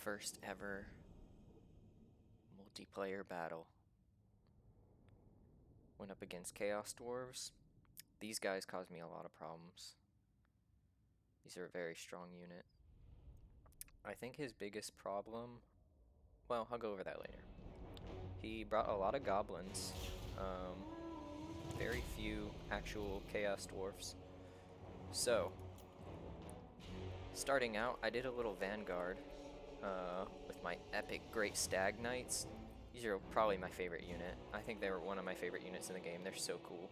first ever multiplayer battle. Went up against Chaos Dwarves. These guys caused me a lot of problems. These are a very strong unit. I think his biggest problem, well, I'll go over that later. He brought a lot of goblins, very few actual Chaos Dwarfs. So, starting out, I did a little Vanguard with my epic Great Stag Knights. These are probably my favorite unit. I think they were one of my favorite units in the game. They're so cool.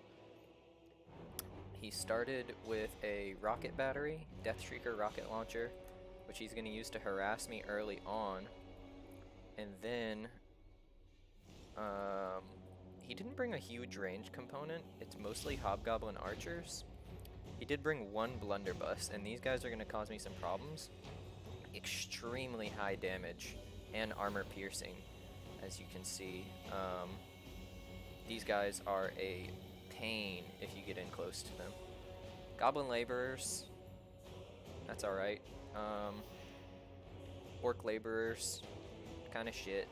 He started with a rocket battery, Death Shrieker rocket launcher, which he's going to use to harass me early on. And then he didn't bring a huge range component. It's mostly Hobgoblin archers. He did bring one blunderbuss, and these guys are going to cause me some problems. Extremely high damage and armor piercing, as you can see. These guys are a pain if you get in close to them. Goblin laborers, that's alright. Orc laborers, kind of shit.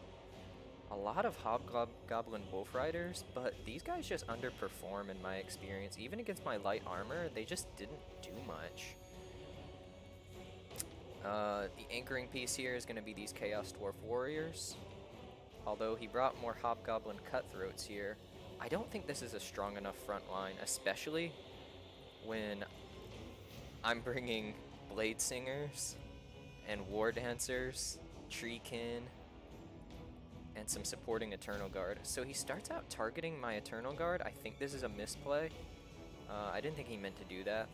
A lot of Hobgoblin wolf riders, but these guys just underperform in my experience. Even against my light armor, they just didn't do much. The anchoring piece here is going to be these Chaos Dwarf warriors. Although he brought more Hobgoblin cutthroats here, I don't think this is a strong enough front line, especially when I'm bringing blade singers and war dancers, treekin, and some supporting Eternal Guard. So he starts out targeting my Eternal Guard. I think this is a misplay. I didn't think he meant to do that.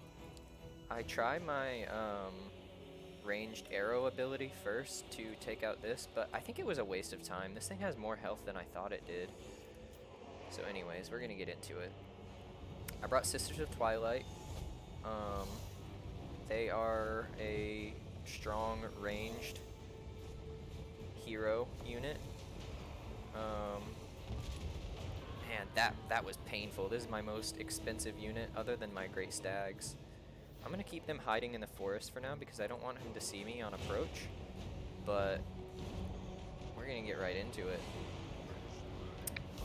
I try my ranged arrow ability first to take out this, but I think it was a waste of time. This thing has more health than I thought it did. So anyways, we're gonna get into it. I brought Sisters of Twilight. They are a strong ranged hero unit. Man, that was painful. This is my most expensive unit other than my Great Stags. I'm gonna keep them hiding in the forest for now because I don't want him to see me on approach, but we're gonna get right into it.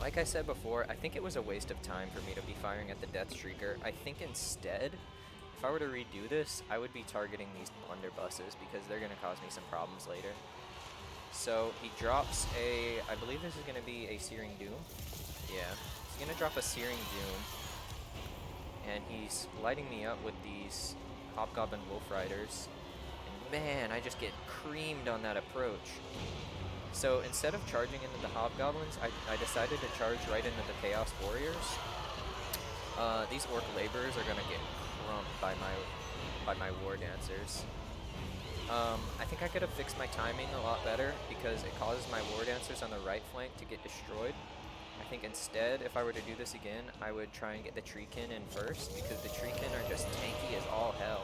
Like I said before, I think it was a waste of time for me to be firing at the Death Shrieker. I think instead, if I were to redo this, I would be targeting these blunderbusses because they're gonna cause me some problems later. So he drops a, I believe this is gonna be a Searing Doom. Yeah, he's gonna drop a Searing Doom. And he's lighting me up with these Hobgoblin Wolf Riders. And man, I just get creamed on that approach. So instead of charging into the Hobgoblins, I decided to charge right into the Chaos Warriors. These Orc Laborers are gonna get crumped by my War Dancers. I think I could have fixed my timing a lot better because it causes my War Dancers on the right flank to get destroyed. I think instead, if I were to do this again, I would try and get the Treekin in first because the Treekin are just tanky as all hell.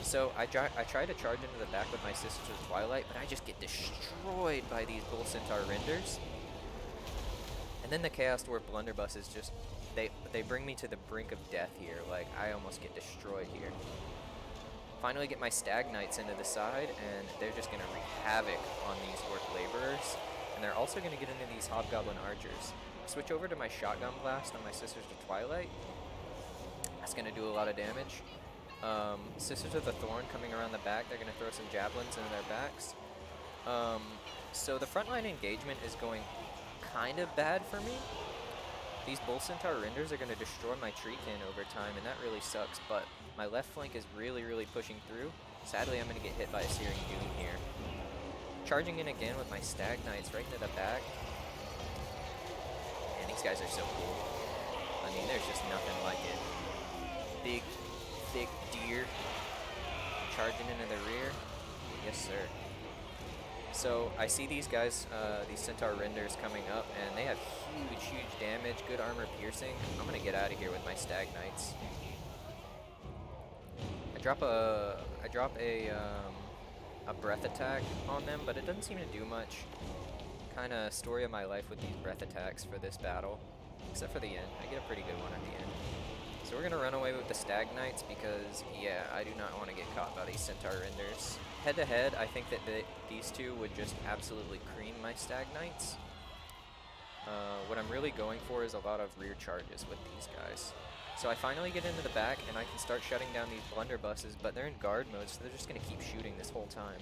So I try to charge into the back with my Sisters of Twilight, but I just get destroyed by these Bull Centaur Renders. And then the Chaos Dwarf Blunderbusses just, they bring me to the brink of death here. Like, I almost get destroyed here. Finally get my Stag Knights into the side, and they're just going to wreak havoc on these Orc Laborers. And they're also going to get into these Hobgoblin Archers. Switch over to my Shotgun Blast on my Sisters of Twilight. That's going to do a lot of damage. Sisters of the Thorn coming around the back, they're going to throw some Javelins into their backs. So the frontline engagement is going kind of bad for me. These Bull Centaur Renders are going to destroy my Treekin over time, and that really sucks, but my left flank is really pushing through. Sadly, I'm going to get hit by a Searing Doom here. Charging in again with my Stag Knights right into the back. Man, these guys are so cool. I mean, there's just nothing like it. Big, thick deer charging into the rear. Yes, sir. So I see these guys, these Centaur Renders coming up, and they have huge damage, good armor piercing. I'm gonna get out of here with my Stag Knights. I drop a breath attack on them, but it doesn't seem to do much. Kinda story of my life with these breath attacks for this battle. Except for the end. I get a pretty good one at the end. So we're going to run away with the Stag Knights because, yeah, I do not want to get caught by these Centaur Renders. Head to head, I think that these two would just absolutely cream my Stag Knights. What I'm really going for is a lot of rear charges with these guys. So I finally get into the back and I can start shutting down these blunderbusses, but they're in guard mode, so they're just going to keep shooting this whole time.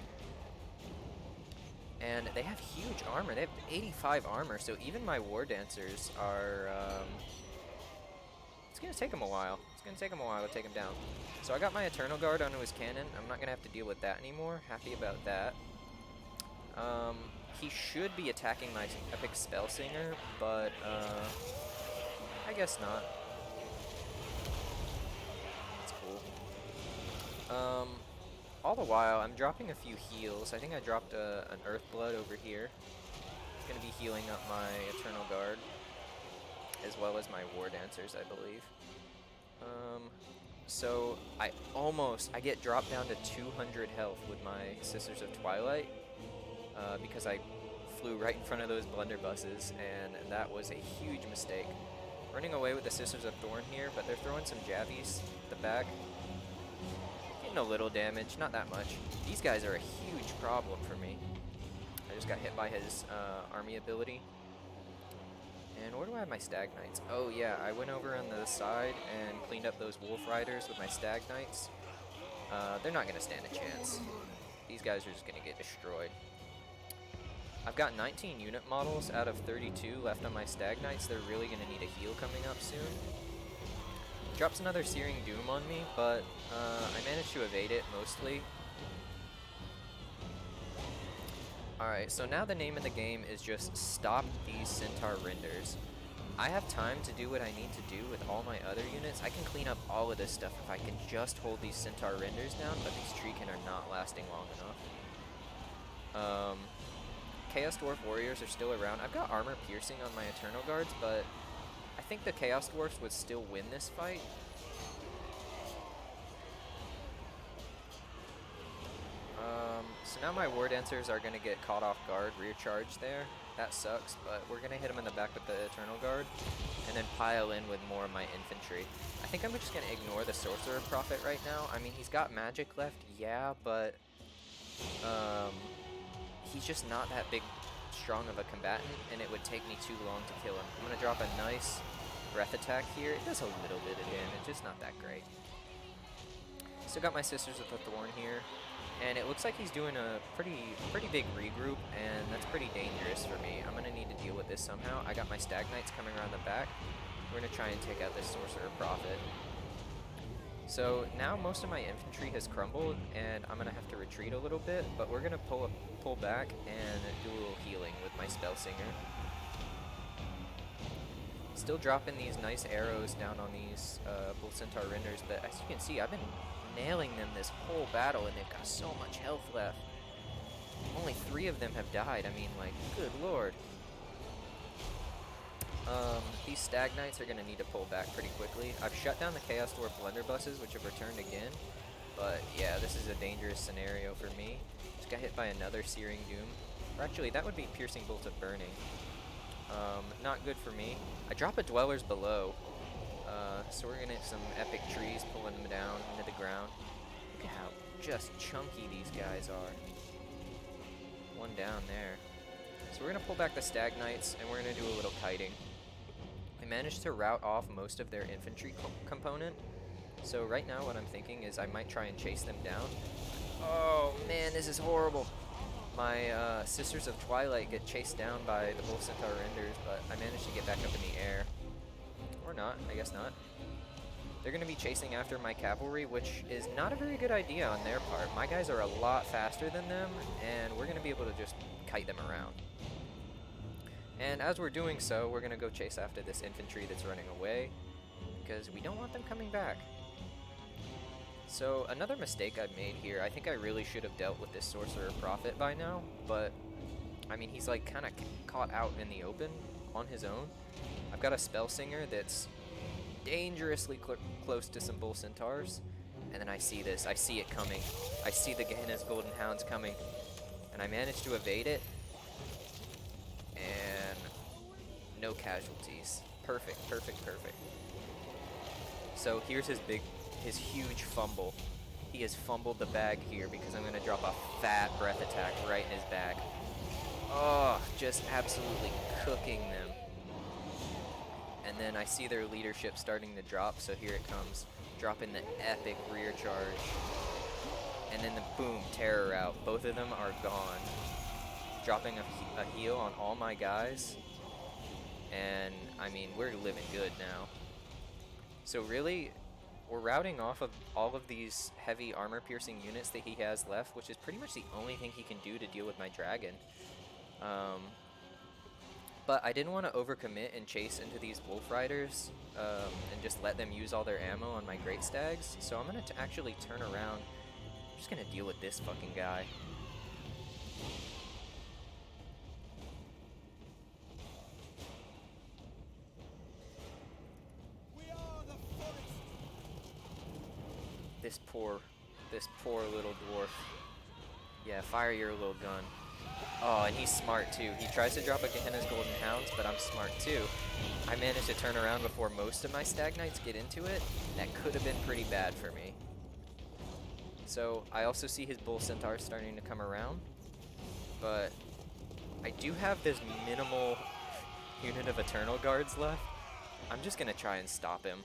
And they have huge armor. They have 85 armor, so even my War Dancers are... it's going to take them a while. It's going to take them a while to take them down. So I got my Eternal Guard onto his cannon. I'm not going to have to deal with that anymore. Happy about that. He should be attacking my Epic Spellsinger, but I guess not. That's cool. All the while, I'm dropping a few heals. I think I dropped an Earthblood over here. It's going to be healing up my Eternal Guard, as well as my War Dancers, I believe. So I get dropped down to 200 health with my Sisters of Twilight, because I flew right in front of those blunderbusses, and that was a huge mistake. Running away with the Sisters of Thorn here, but they're throwing some jabbies at the back. Getting a little damage, not that much. These guys are a huge problem for me. I just got hit by his army ability. And where do I have my Stag Knights? Oh yeah, I went over on the side and cleaned up those Wolf Riders with my Stag Knights. They're not going to stand a chance. These guys are just going to get destroyed. I've got 19 unit models out of 32 left on my Stag Knights. They're really going to need a heal coming up soon. Drops another Searing Doom on me, but I managed to evade it mostly. Alright, so now the name of the game is just stop these Centaur Renders. I have time to do what I need to do with all my other units. I can clean up all of this stuff if I can just hold these Centaur Renders down, but these Treekin are not lasting long enough. Chaos Dwarf Warriors are still around. I've got Armor Piercing on my Eternal Guards, but I think the Chaos Dwarfs would still win this fight. So now my War Dancers are going to get caught off guard, rear charge there. That sucks, but we're going to hit them in the back with the Eternal Guard, and then pile in with more of my infantry. I think I'm just going to ignore the Sorcerer Prophet right now. I mean, he's got magic left, yeah, but he's just not that big, strong of a combatant, and it would take me too long to kill him. I'm going to drop a nice breath attack here. It does a little bit of damage, just not that great. Still got my Sisters of the Thorn here. And it looks like he's doing a pretty big regroup, and that's pretty dangerous for me. I'm going to need to deal with this somehow. I got my Stag Knights coming around the back. We're going to try and take out this Sorcerer Prophet. So now most of my infantry has crumbled, and I'm going to have to retreat a little bit, but we're going to pull back and do a little healing with my Spellsinger. Still dropping these nice arrows down on these Bull Centaur Renders, but as you can see, I've been nailing them this whole battle, and they've got so much health left. Only 3 of them have died. I mean, like, good lord. These Stag Knights are going to need to pull back pretty quickly. I've shut down the Chaos Dwarf blunderbusses, which have returned again. But yeah, this is a dangerous scenario for me. Just got hit by another Searing Doom. Or actually, that would be Piercing Bolt of Burning. Not good for me. I drop a Dwellers below. So we're going to hit some epic trees, pulling them down into the ground. Look at how just chunky these guys are. One down there. So we're going to pull back the Stag Knights, and we're going to do a little kiting. I managed to rout off most of their infantry component. So right now what I'm thinking is I might try and chase them down. Oh man, this is horrible. My Sisters of Twilight get chased down by the Bull Centaur Renders, but I managed to get back up in the air. Or not, I guess not. They're going to be chasing after my cavalry, which is not a very good idea on their part. My guys are a lot faster than them, and we're going to be able to just kite them around. And as we're doing so, we're going to go chase after this infantry that's running away, because we don't want them coming back. So another mistake I've made here, I think I really should have dealt with this Sorcerer Prophet by now, but I mean, he's like kind of caught out in the open on his own. I've got a Spellsinger that's dangerously close to some Bull Centaurs, and then I see this. I see it coming. I see the Gehenna's Golden Hounds coming, and I managed to evade it, and no casualties. Perfect, perfect, perfect. So here's his huge fumble. He has fumbled the bag here because I'm going to drop a fat breath attack right in his bag. Oh, just absolutely cooking them. And then I see their leadership starting to drop, so here it comes. Dropping the epic rear charge. And then the boom, terror route. Both of them are gone. Dropping a heal on all my guys. And, I mean, we're living good now. So really, we're routing off of all of these heavy armor-piercing units that he has left, which is pretty much the only thing he can do to deal with my dragon. But I didn't want to overcommit and chase into these wolf riders and just let them use all their ammo on my great stags. So I'm going to actually turn around. I'm just going to deal with this fucking guy. This poor little dwarf. Yeah, fire your little gun. Oh, and he's smart too. He tries to drop a Gehenna's Golden Hounds, but I'm smart too. I managed to turn around before most of my Stag Knights get into it. That could have been pretty bad for me. So, I also see his Bull Centaur starting to come around. But I do have this minimal unit of Eternal Guards left. I'm just going to try and stop him.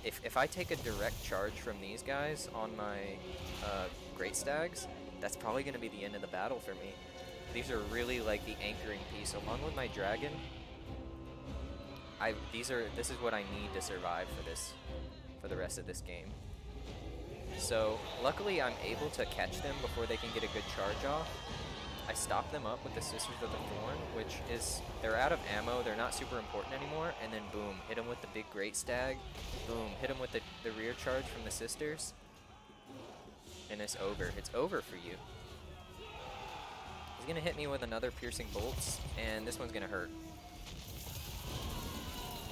If I take a direct charge from these guys on my Great Stags, that's probably going to be the end of the battle for me. These are really like the anchoring piece. Along with my dragon, this is what I need to survive for the rest of this game. So luckily I'm able to catch them before they can get a good charge off. I stop them up with the Sisters of the Thorn, which is, they're out of ammo, they're not super important anymore, and then boom, hit them with the big Great Stag, boom, hit them with the rear charge from the Sisters, and it's over for you. He's gonna hit me with another Piercing Bolts, and this one's gonna hurt.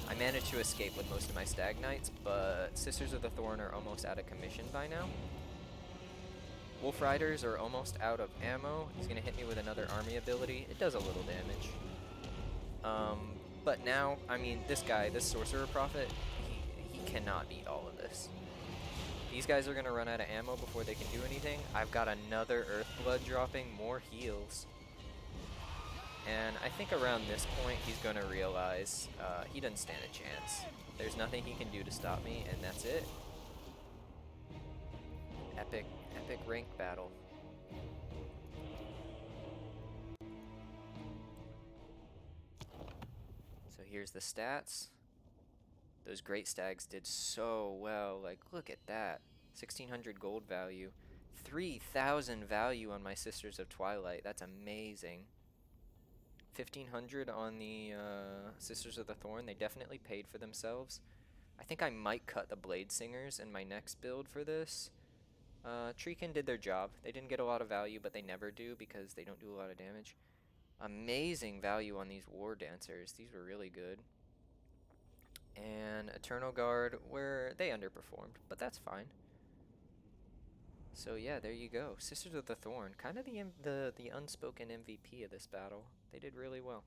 I managed to escape with most of my Stag Knights, but Sisters of the Thorn are almost out of commission by now. Wolf Riders are almost out of ammo. He's going to hit me with another army ability. It does a little damage. But now, I mean, this guy, this Sorcerer Prophet, he cannot beat all of this. These guys are going to run out of ammo before they can do anything. I've got another Earthblood dropping, more heals. And I think around this point, he's going to realize he doesn't stand a chance. There's nothing he can do to stop me, and that's it. Epic rank battle. So here's the stats. Those Great Stags did so well. Like, look at that. 1,600 gold value. 3,000 value on my Sisters of Twilight. That's amazing. 1,500 on the Sisters of the Thorn. They definitely paid for themselves. I think I might cut the Blade Singers in my next build for this. Treekin did their job. They didn't get a lot of value, but they never do because they don't do a lot of damage. Amazing value on these War Dancers. These were really good. And Eternal Guard, where they underperformed, but that's fine. So yeah, there you go. Sisters of the Thorn, kind of the unspoken MVP of this battle. They did really well.